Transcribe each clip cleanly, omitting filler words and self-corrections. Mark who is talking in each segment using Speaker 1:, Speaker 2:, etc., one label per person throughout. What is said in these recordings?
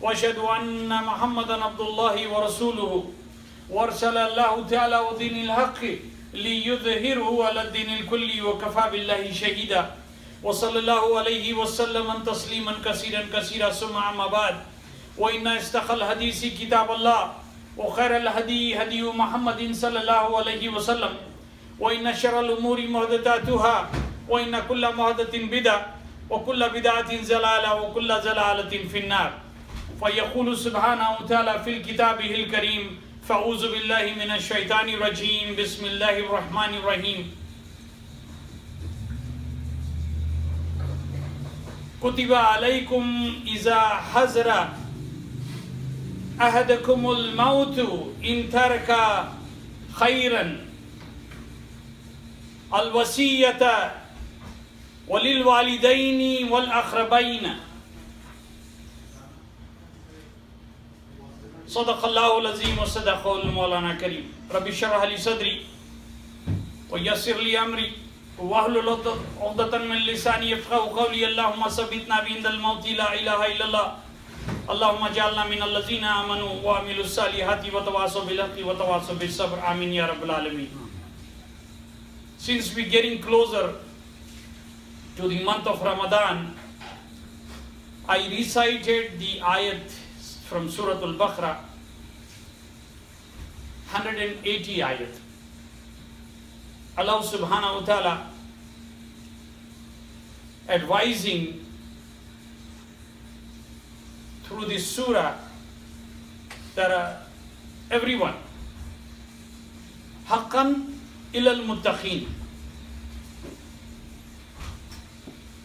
Speaker 1: وأشهد أن محمدا عبد الله ورسوله وأرسل الله تعالى ودين الحق ليظهره على الدين الكل وكفى بالله شهيدا وصلى الله عليه وسلم تسليما كثيرا ثم أما بعد وإن أصدق الحديث كتاب الله وخير الهدي هدي محمد صلى الله عليه وسلم وإن شر الأمور محدثاتها وإن كل محدثة بدعة وكل بدعة ضلالة وكل ضلالة في النار فيقول سبحانه وتعالى في كتابه الكريم فأعوذ بالله من الشيطان الرجيم بسم الله الرحمن الرحيم كتب عليكم إذا حضر أحدكم الموت إن ترك خيرا الوصية وللوالدين والأقربين صدق الله العظيم وصدق المولانا الكريم رب اشرح لي صدري ويسر لي أمري واحلل عقدة من لساني يفقهوا قولي اللهم ثبتنا عند الموت لا إله إلا الله اللهم اجعلنا من الذين آمنوا وعملوا الصالحات وتواصوا بالحق وتواصوا بالصبر آمين يا رب العالمين. Since we're getting closer to the month of Ramadan, I recited the ayat from Surah Al-Baqarah, 180 ayat. Allah subhanahu wa ta'ala advising through this surah that everyone haqqan ilal muttaqin,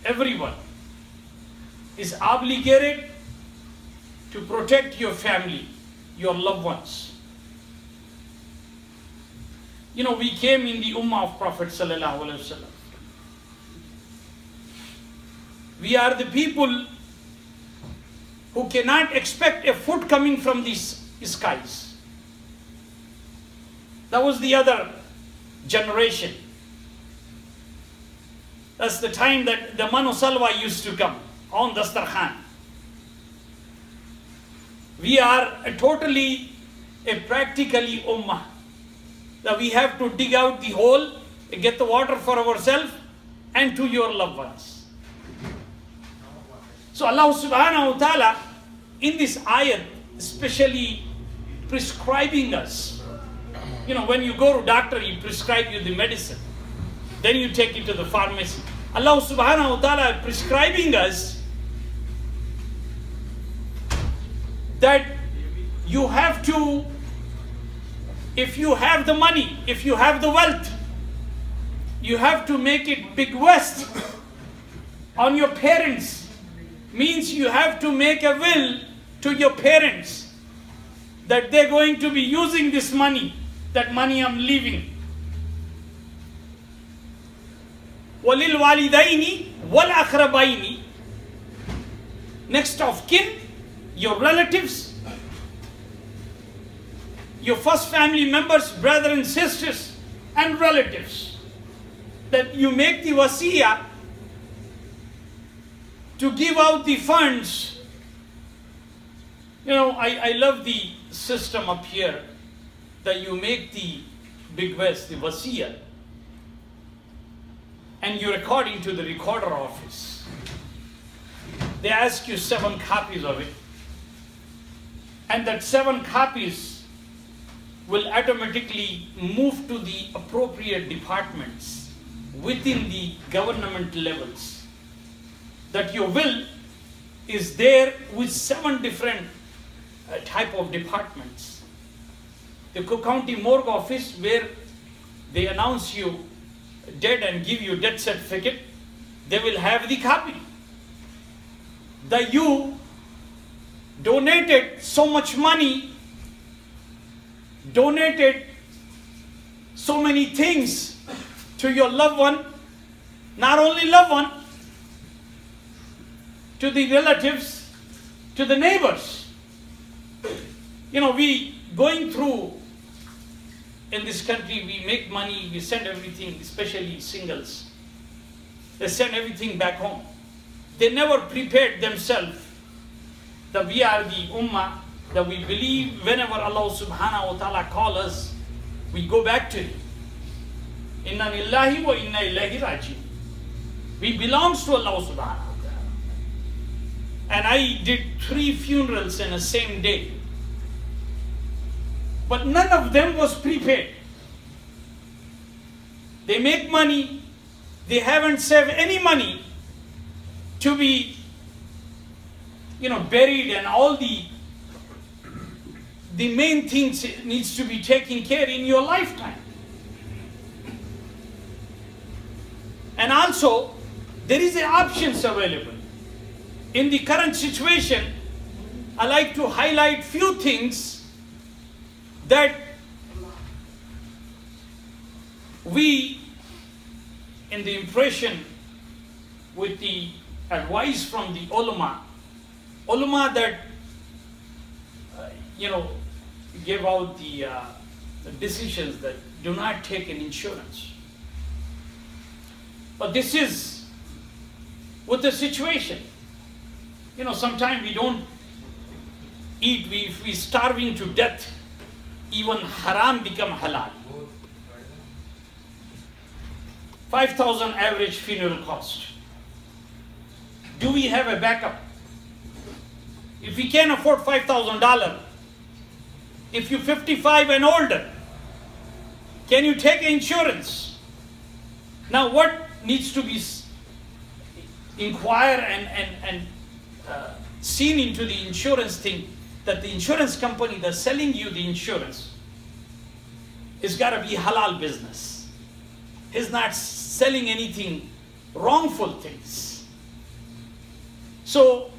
Speaker 1: everyone is obligated to protect your family, your loved ones. You know, we came in the ummah of Prophet sallallahu alaihi wasallam. We are the people who cannot expect a food coming from these skies. That was the other generation. That's the time that the manu salwa used to come on Dastarkhan. We are totally a practically ummah, that we have to dig out the hole, get the water for ourselves and to your loved ones. So Allah subhanahu wa ta'ala in this ayat especially prescribing us. You know, when you go to doctor, he prescribe you the medicine. Then you take it to the pharmacy. Allah subhanahu wa ta'ala prescribing us that you have to, if you have the money, if you have the wealth, you have to make it big west on your parents. Means you have to make a will to your parents that they're going to be using this money, that money I'm leaving. Walil walidaini wal akhrabaini, next of kin, your relatives, your first family members, brothers and sisters and relatives, that you make the wasiyah to give out the funds. You know, I love the system up here that you make the big west, the wasiyah, and you record into the recorder office. They ask you 7 copies of it, and that 7 copies will automatically move to the appropriate departments within the government levels. That your will is there with 7 different type of departments. The Cook County Morgue Office, where they announce you dead and give you death certificate, they will have the copy. That you donated so much money, donated so many things to your loved one, not only loved one, to the relatives, to the neighbors. You know, we going through in this country, we make money, we send everything, especially singles. They send everything back home. They never prepared themselves that we are the ummah, that we believe whenever Allah subhanahu wa ta'ala calls us, we go back to Him. Inna lillahi wa inna ilayhi raji'un. We belongs to Allah subhanahu wa ta'ala. And I did 3 funerals in the same day. But none of them was prepaid. They make money, they haven't saved any money to be, buried, and all the main things needs to be taken care in your lifetime. And also, there is options available. In the current situation, I like to highlight few things that we, in the impression with the advice from the ulama that give out the decisions that do not take an insurance. But this is with the situation. Sometimes we don't eat, if we starving to death, even haram become halal. 5,000 average funeral cost. Do we have a backup? If we can't afford $5,000, if you're 55 and older, can you take insurance? Now what needs to be inquired and seen into the insurance thing, that the insurance company that's selling you the insurance is got to be halal business. He's not selling anything wrongful things. So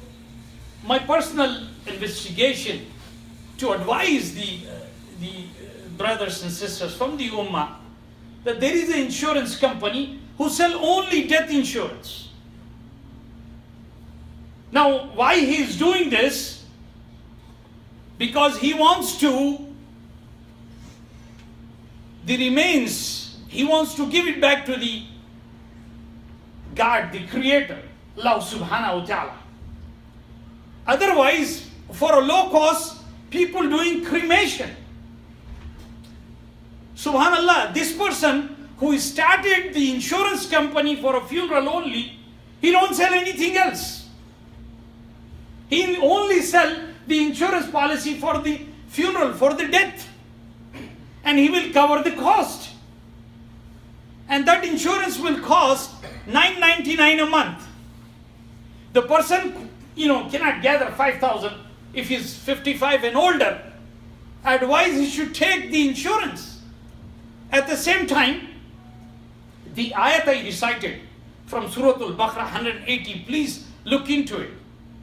Speaker 1: my personal investigation to advise the brothers and sisters from the ummah that there is an insurance company who sell only death insurance. Now, why he is doing this? Because he wants to, the remains, he wants to give it back to the God, the Creator, Allah subhanahu wa ta'ala. Otherwise, for a low cost, people doing cremation. Subhanallah, this person who started the insurance company for a funeral only, he don't sell anything else. He only sell the insurance policy for the funeral, for the death. And he will cover the cost. And that insurance will cost $9.99 a month. The person, cannot gather 5,000 if he's 55 and older. Advise he should take the insurance. At the same time, the ayat I recited from Surah Al-Baqarah 180, please look into it.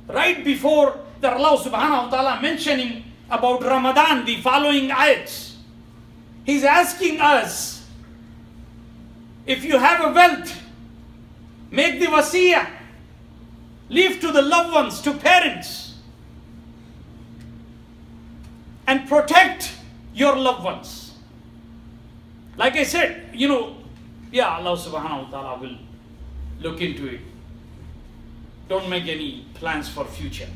Speaker 1: Right before the Allah subhanahu wa ta'ala mentioning about Ramadan, the following ayats, He's asking us, if you have a wealth, make the wasiyah, leave to the loved ones, to parents, and protect your loved ones. Like I said, Allah subhanahu wa ta'ala will look into it. Don't make any plans for future.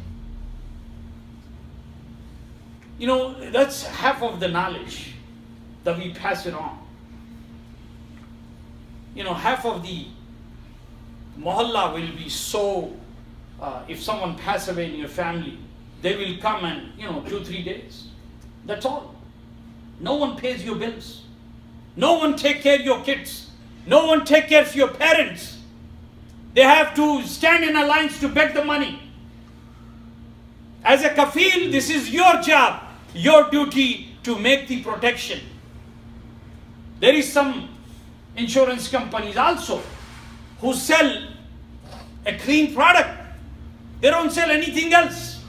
Speaker 1: That's half of the knowledge that we pass it on. Half of the mohalla will be so, if someone pass away in your family, they will come and, 2-3 days. That's all. No one pays your bills. No one take care of your kids. No one take care of your parents. They have to stand in a lines to beg the money. As a kafil, this is your job, your duty to make the protection. There is some insurance companies also who sell a clean product. They don't sell anything else.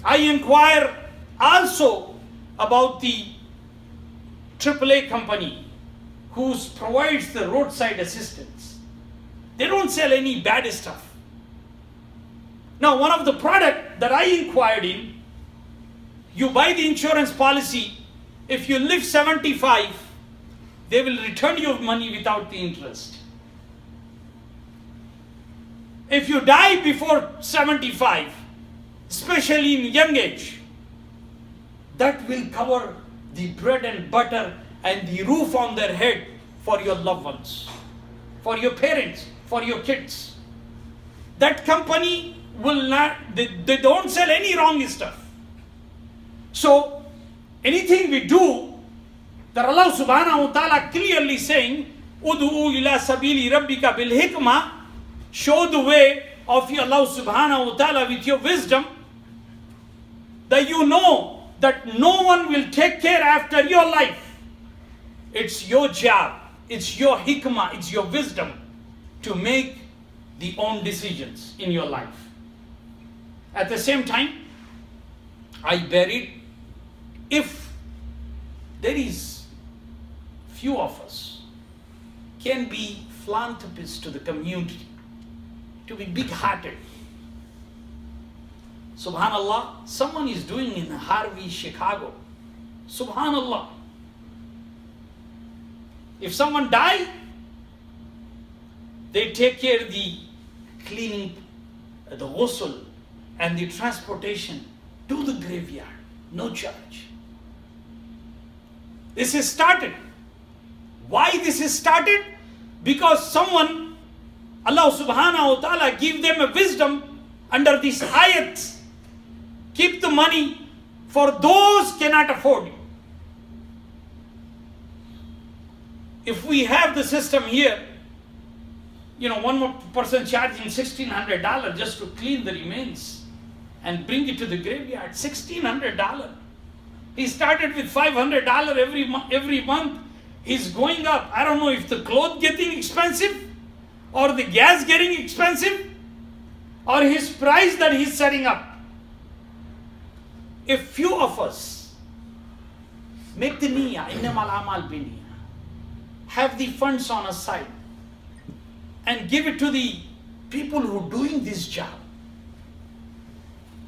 Speaker 1: I inquire also about the AAA company who provides the roadside assistance. They don't sell any bad stuff. Now, one of the product that I inquired in, you buy the insurance policy, if you live 75, they will return your money without the interest. If you die before 75, especially in young age, that will cover the bread and butter and the roof on their head for your loved ones, for your parents, for your kids. That company will not, they don't sell any wrong stuff. So anything we do, that Allah subhanahu wa ta'ala clearly saying, Udu'u ila sabili rabbika bil hikmah, show the way of your Allah subhanahu wa ta'ala with your wisdom, that you know that no one will take care after your life. It's your job, it's your hikmah, it's your wisdom to make the own decisions in your life. At the same time, I buried, if there is few of us can be philanthropists to the community, to be big-hearted. Subhanallah, someone is doing in Harvey, Chicago. Subhanallah. If someone die, they take care of the cleaning, the ghusl, and the transportation to the graveyard. No charge. This is started. Why this is started? Because someone, Allah subhanahu wa ta'ala give them a wisdom under this ayat. Keep the money for those cannot afford it. If we have the system here, one more person charging $1,600 just to clean the remains and bring it to the graveyard, $1,600. He started with $500 every month. He's going up. I don't know if the clothes getting expensive or the gas getting expensive or his price that he's setting up. If few of us make the niyyah, innamal amal binniyah, have the funds on a side and give it to the people who are doing this job.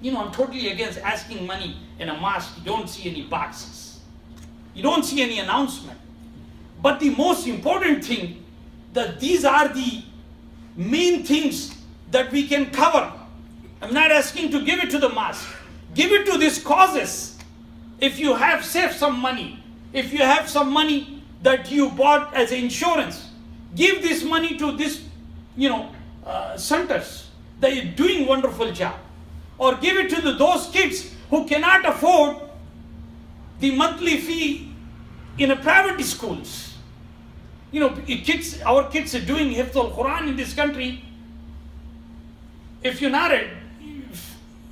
Speaker 1: I'm totally against asking money in a mosque. You don't see any boxes. You don't see any announcement. But the most important thing, that these are the main things that we can cover. I'm not asking to give it to the mosque. Give it to these causes. If you have saved some money, if you have some money that you bought as insurance, give this money to this, centers that are doing wonderful job. Or give it to those kids who cannot afford the monthly fee in a private schools. Our kids are doing Hifz al-Quran in this country. If you're not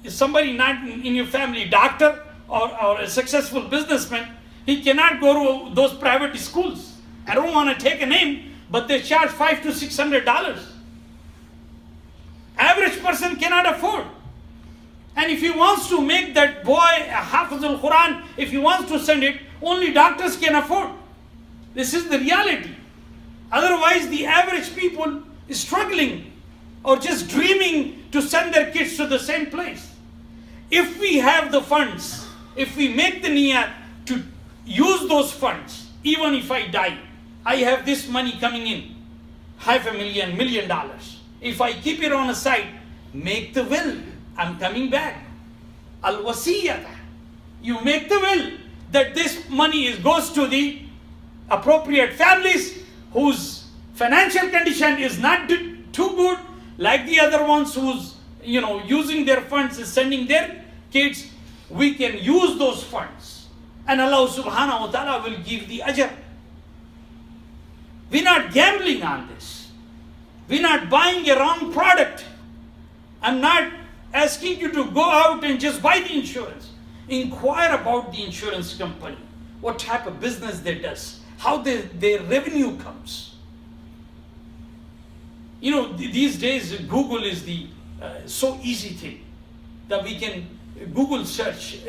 Speaker 1: somebody not in your family, doctor or a successful businessman, he cannot go to those private schools. I don't want to take a name, but they charge $500 to $600. Average person cannot afford. And if he wants to make that boy a Hafiz al-Quran, if he wants to send it, only doctors can afford. This is the reality. Otherwise, the average people is struggling or just dreaming to send their kids to the same place. If we have the funds, if we make the niyyah to use those funds, even if I die, I have this money coming in, $500,000, $1 million. If I keep it on a side, make the will, I'm coming back. Al-wasiyata. You make the will that this money goes to the appropriate families whose financial condition is not too good, like the other ones who's using their funds is sending their kids. We can use those funds and Allah subhanahu wa ta'ala will give the ajr. We're not gambling on this. We're not buying a wrong product. I'm not asking you to go out and just buy the insurance. Inquire about the insurance company, what type of business they does, how their revenue comes. These days Google is the so easy thing that we can Google search